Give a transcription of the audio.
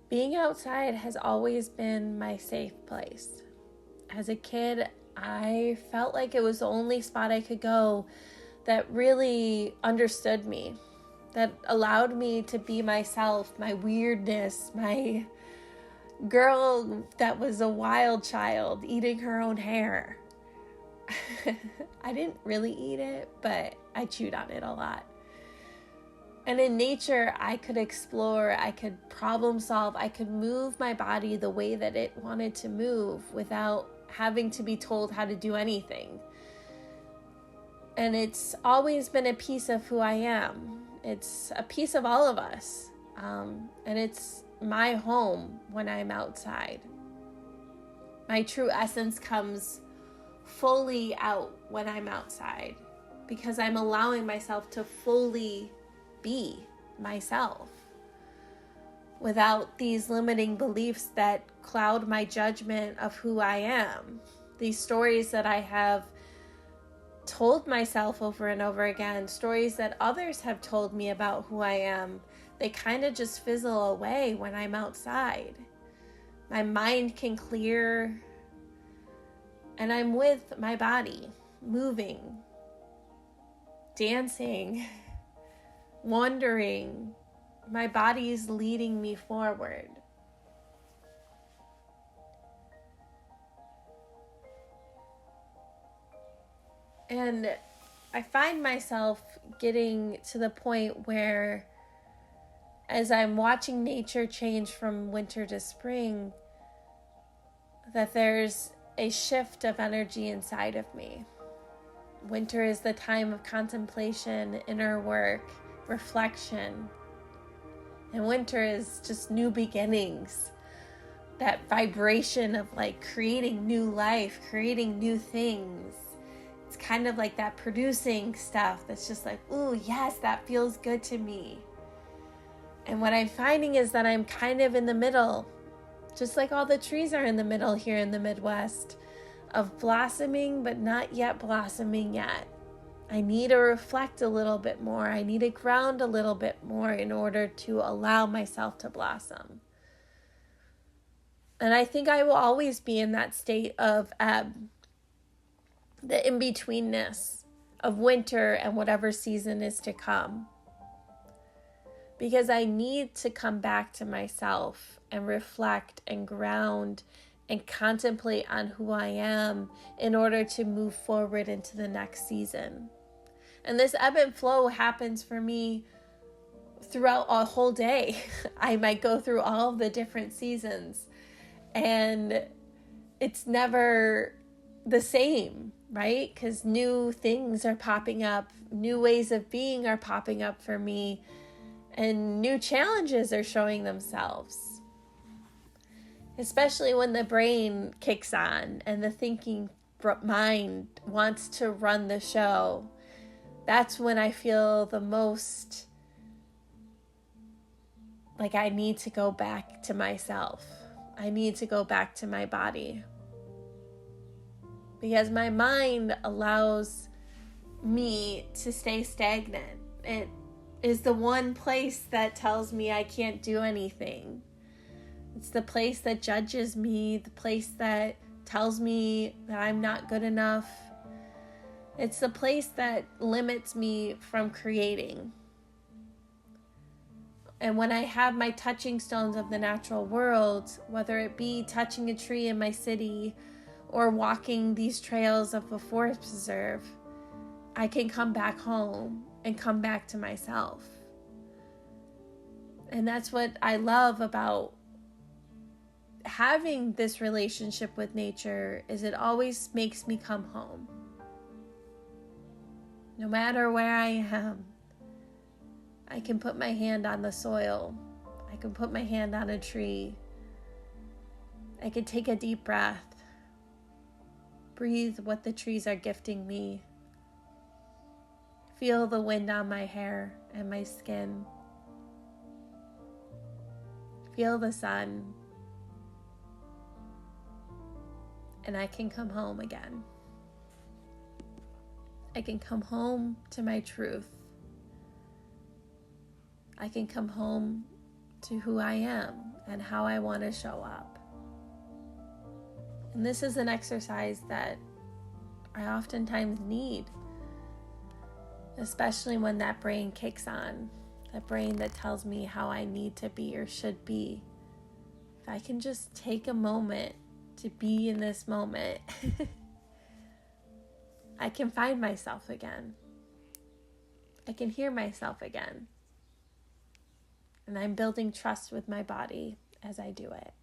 Being outside has always been my safe place. As a kid, I felt like it was the only spot I could go that really understood me, that allowed me to be myself, my weirdness, my girl that was a wild child eating her own hair. I didn't really eat it, but I chewed on it a lot. And in nature, I could explore, I could problem solve, I could move my body the way that it wanted to move without having to be told how to do anything. And it's always been a piece of who I am. It's a piece of all of us. And it's my home when I'm outside. My true essence comes fully out when I'm outside because I'm allowing myself to fully be myself without these limiting beliefs that cloud my judgment of who I am. These stories that I have told myself over and over again, stories that others have told me about who I am, they kind of just fizzle away when I'm outside. My mind can clear and I'm with my body, moving, dancing, wandering. My body is leading me forward. And I find myself getting to the point where, as I'm watching nature change from winter to spring, that there's a shift of energy inside of me. Winter is the time of contemplation, inner work, reflection. And winter is just new beginnings. That vibration of like creating new life, creating new things. It's kind of like that producing stuff that's just like, ooh, yes, that feels good to me. And what I'm finding is that I'm kind of in the middle, just like all the trees are in the middle here in the Midwest, of blossoming but not yet blossoming yet. I need to reflect a little bit more. I need to ground a little bit more in order to allow myself to blossom. And I think I will always be in that state of the in-betweenness of winter and whatever season is to come. Because I need to come back to myself and reflect and ground and contemplate on who I am in order to move forward into the next season. And this ebb and flow happens for me throughout a whole day. I might go through all the different seasons and it's never the same, right? Because new things are popping up, new ways of being are popping up for me, and new challenges are showing themselves. Especially when the brain kicks on and the thinking mind wants to run the show. That's when I feel the most like I need to go back to myself. I need to go back to my body. Because my mind allows me to stay stagnant. It is the one place that tells me I can't do anything. It's the place that judges me, the place that tells me that I'm not good enough. It's the place that limits me from creating. And when I have my touching stones of the natural world, whether it be touching a tree in my city or walking these trails of a forest preserve, I can come back home and come back to myself. And that's what I love about having this relationship with nature, is it always makes me come home. No matter where I am, I can put my hand on the soil. I can put my hand on a tree. I can take a deep breath. Breathe what the trees are gifting me. Feel the wind on my hair and my skin. Feel the sun. And I can come home again. I can come home to my truth. I can come home to who I am and how I want to show up. And this is an exercise that I oftentimes need, especially when that brain kicks on, that brain that tells me how I need to be or should be. If I can just take a moment to be in this moment, I can find myself again. I can hear myself again. And I'm building trust with my body as I do it.